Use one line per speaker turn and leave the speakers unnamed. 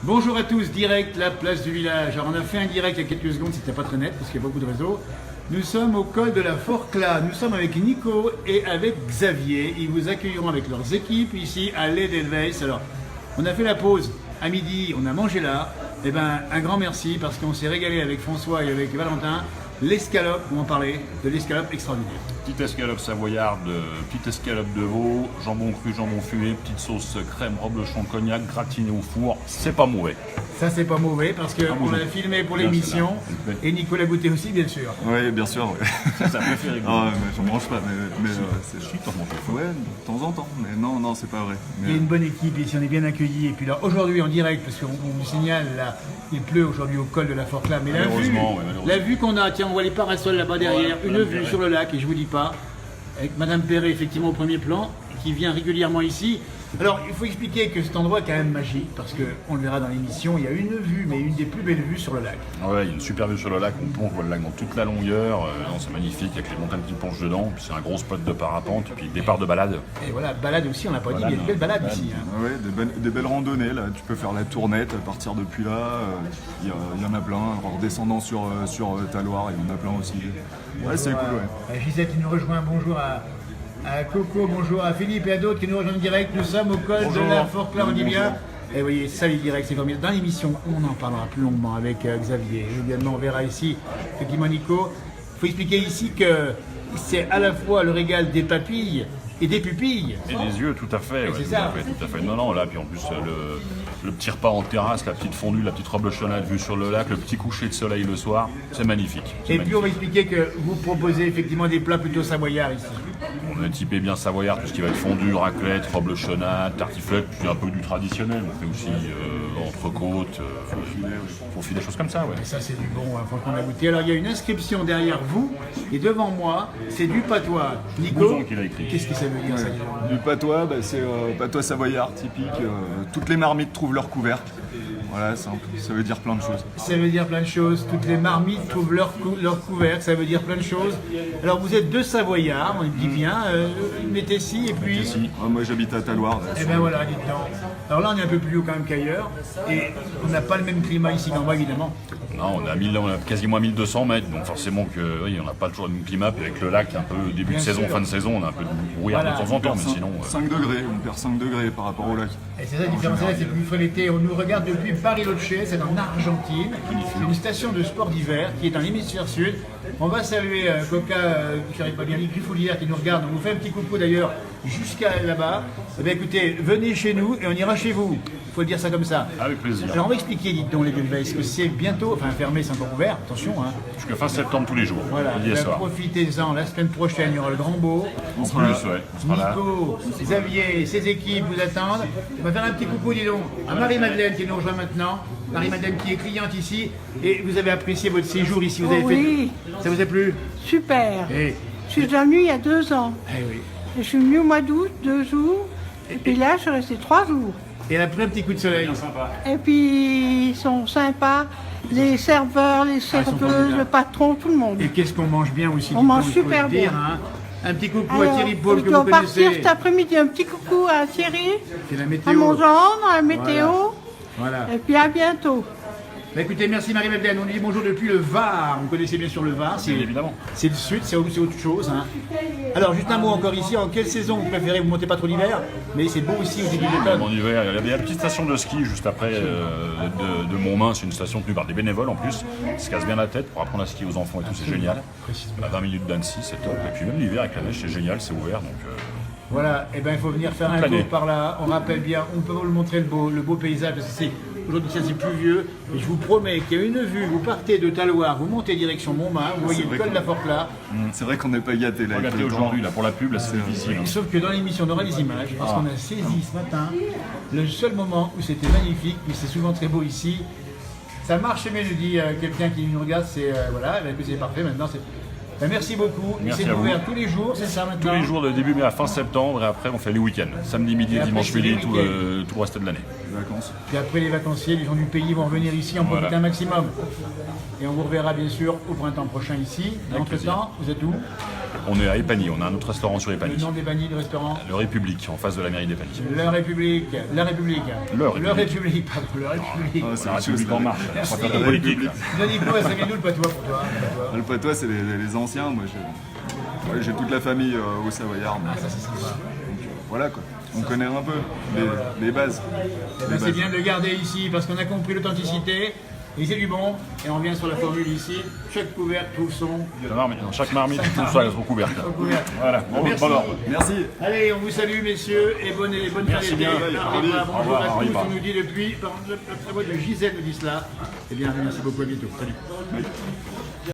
Bonjour à tous, direct, la place du village. Alors on a fait un direct il y a quelques secondes, c'était pas très net parce qu'il y a beaucoup de réseaux. Nous sommes au col de la Forclaz, nous sommes avec Nico et avec Xavier. Ils vous accueilleront avec leurs équipes ici à l'Edelweiss. Alors, on a fait la pause à midi, on a mangé là. Eh ben, un grand merci parce qu'on s'est régalé avec François et avec Valentin. L'escalope, on en parlait, de l'escalope extraordinaire.
Petite escalope savoyarde, petite escalope de veau, jambon cru, jambon fumé, petite sauce crème, reblochon, cognac, gratiné au four, c'est pas mauvais.
Ça c'est pas mauvais parce qu'on l'a filmé pour l'émission et Nico l'a goûté aussi bien sûr.
Oui, bien sûr. Ouais.
Ça préféré.
Ah, mais j'en mange pas, mais c'est
Si, t'en manges pas.
Ouais, de temps en temps, mais non, c'est pas vrai.
Il y a une bonne équipe ici, on est bien accueillis. Et puis là, aujourd'hui en direct, parce qu'on vous signale, là, il pleut aujourd'hui au col de la Forclaz. Mais
Malheureusement.
la vue qu'on a, tiens, on voit les parasols là-bas derrière, une vue sur le lac, et je vous dis pas, avec Madame Perret effectivement au premier plan, qui vient régulièrement ici. Alors, il faut expliquer que cet endroit est quand même magique, parce qu'on le verra dans l'émission, il y a une vue, mais une des plus belles vues sur le lac.
Ouais, il y a une super vue sur le lac, on plonge, on voit le lac dans toute la longueur, non, c'est magnifique, avec les montagnes qui plongent dedans, puis c'est un gros spot de parapente, et puis départ de balade.
Et voilà, balade aussi, on l'a pas dit, mais il y a de belles balades ici. Hein.
Ouais, des belles randonnées, là. Tu peux faire la tournette à partir depuis là. Il y en a plein. En redescendant sur Taloir, il y en a plein aussi. Ouais, c'est cool, ouais.
Gisèle qui nous rejoint, bonjour à Coco, bonjour à Philippe et à d'autres qui nous rejoignent direct. Nous sommes au col de la Forclaz, on dit bien. Et vous voyez, salut direct, c'est formidable. Dans l'émission, on en parlera plus longuement avec Xavier. Également, on verra ici, effectivement, Nico. Il faut expliquer ici que c'est à la fois le régal des papilles et des pupilles.
Et des yeux, tout à fait.
Ouais, c'est ça.
Tout à fait. Non, là, puis en plus, le petit repas en terrasse, la petite fondue, la petite reblochonnade vue sur le lac, le petit coucher de soleil le soir, c'est magnifique.
Et puis, on va expliquer que vous proposez effectivement des plats plutôt savoyards ici.
On est typé bien savoyard, tout ce qui va être fondue, raclette, reblochonnade, tartiflette, puis un peu du traditionnel. On fait aussi entrecôte, fourfi, des choses comme ça, ouais.
Et ça, c'est du bon, hein, franchement, on a goûté. Alors, il y a une inscription derrière vous, et devant moi, c'est du patois. Nico,
Bouzon qui l'a écrit.
qu'est-ce que ça veut dire, ça?
Du patois, c'est patois savoyard typique. Toutes les marmites trouvent leur couvercle. Voilà, simple. Ça veut dire plein de choses.
Ça veut dire plein de choses. Toutes les marmites trouvent leur couvercle. Ça veut dire plein de choses. Alors, vous êtes deux Savoyards, on le dit bien. Mettez-ci, et puis...
Ici, moi j'habite à Taloir.
Eh bien voilà, dites donc. Alors là, on est un peu plus haut quand même qu'ailleurs. Et on n'a pas le même climat ici qu'en bas, évidemment.
Non, on a quasiment 1200 mètres, donc forcément que oui, on n'a pas toujours le même climat, puis avec le lac, un peu début
Bien
de saison,
sûr.
fin de saison, on a un peu de brouillard
Voilà.
de temps en temps, mais sinon...
5 degrés, on perd 5 degrés par rapport au lac.
Et c'est ça la différence, là, c'est plus frais l'été. On nous regarde depuis Bariloche, c'est en Argentine. C'est une station de sport d'hiver qui est dans l'hémisphère sud. On va saluer Coca, qui n'arrive pas bien, Grifoulière qui nous regarde. On vous fait un petit coucou d'ailleurs jusqu'à là-bas. Eh bien écoutez, venez chez nous et on ira chez vous. Il faut le dire ça comme ça.
Avec plaisir.
Alors on va expliquer, dites donc les Edelweiss, que c'est bientôt, enfin fermé, c'est encore ouvert, attention. Hein.
Jusqu'à fin septembre tous les jours,
Voilà,
midi et soir.
profitez-en, la semaine prochaine il y aura le Grand Beau.
En plus, ouais, on sera là.
Nico, Xavier et ses équipes vous attendent. On va faire un petit coucou, dis donc, à Marie-Madeleine qui nous rejoint maintenant. Marie-Madeleine qui est cliente ici. Et vous avez apprécié votre séjour ici, vous avez
Oui.
fait... Ça vous a plu?
Super.
Eh,
Je suis déjà venue il y a 2 ans.
oui.
Je suis venue au mois d'août, 2 jours. Et puis là, je suis restée 3 jours.
Et elle a pris un petit coup de soleil.
Et puis, ils sont sympas. Les serveurs, les
sont
serveuses,
formidables.
le patron, tout le monde.
Et qu'est-ce qu'on mange bien aussi.
On
dis donc,
mange
il faut le
super
dire,
bien.
hein. Un petit coucou à
Alors,
Thierry Paul
je
que
dois
vous
partir
connaissez.
cet après-midi. Un petit coucou à Thierry,
C'est la
à
météo.
mon gendre, à la météo.
Voilà.
Et puis à bientôt.
Bah, écoutez, merci Marie-Madeleine. On dit bonjour depuis le Var. Vous connaissez bien sûr le Var.
Bien évidemment.
C'est le sud, c'est autre chose. Hein. Alors, juste un mot encore ici. En quelle saison vous préférez? Vous ne montez pas trop l'hiver, mais c'est beau aussi au début de l'automne.
En hiver, il y a la petite station de ski juste après de Montmain, c'est une station tenue par des bénévoles en plus. Ils se cassent bien la tête pour apprendre à skier aux enfants et tout, c'est génial. À 20 minutes d'Annecy, c'est top. Et puis même l'hiver avec la neige, c'est génial, c'est ouvert. Donc,
Voilà, et ben il faut venir faire un
l'année.
tour par là. On rappelle bien, on peut vous le montrer le beau paysage parce que c'est aujourd'hui c'est pluvieux. Mais je vous promets qu'il y a une vue. Vous partez de Taloir, vous montez direction Montmain, vous voyez le col de la Forclaz.
C'est vrai qu'on n'est pas gâtés là. avec
regardez
le temps.
aujourd'hui, là, pour la pub, là, c'est difficile. hein.
Sauf que dans l'émission, on aura des images parce qu'on a saisi ce matin le seul moment où c'était magnifique, puis c'est souvent très beau ici. Ça marche, mais je dis quelqu'un qui nous regarde, c'est voilà, ben, c'est parfait maintenant. Ben, merci beaucoup.
Merci
C'est
à vous.
ouvert tous les jours, c'est ça maintenant.
Tous les jours de début mai à fin septembre et après on fait les week-ends. Samedi midi
Et
et
après,
dimanche
c'est les
midi, tout le reste de l'année.
Les vacances.
Puis après les vacanciers, les gens du pays vont revenir ici, en
Voilà.
profiter un maximum. Et on vous reverra bien sûr au printemps prochain ici.
Avec
Entre temps, vous êtes où?
On est à Épagny, on a un autre restaurant sur
Le
Épagny.
nom d'Épagny, le restaurant.
Le République, en face de la mairie d'Épagny.
La République. La République.
Le République.
Le République, pardon, le République.
Ah, c'est
La
quelque chose,
République en marche, on
Merci.
va faire de la politique. Là.
Nico, ça vient d'où le patois pour toi?
Le patois, c'est les anciens. Moi, j'ai toute la famille au Savoyard.
Ah, ça c'est sympa.
Voilà quoi. On connaît un peu les bases.
Eh ben, c'est bien de le garder ici parce qu'on a compris l'authenticité. Et c'est du bon. Et on revient sur la formule ici. Chaque couvercle trouve son
Dans chaque marmite, tout ça, son couvercle.
couvercle.
Voilà, bon,
Merci.
bon ordre.
Merci.
Allez, on vous salue, messieurs, et bonne
Merci
fête
bien.
d'été.
Henri.
Bonjour
Au revoir,
à
Henri.
tous. On nous dit depuis, par la voix de Gisèle nous dit cela. Eh bien, merci beaucoup, à bientôt. Salut.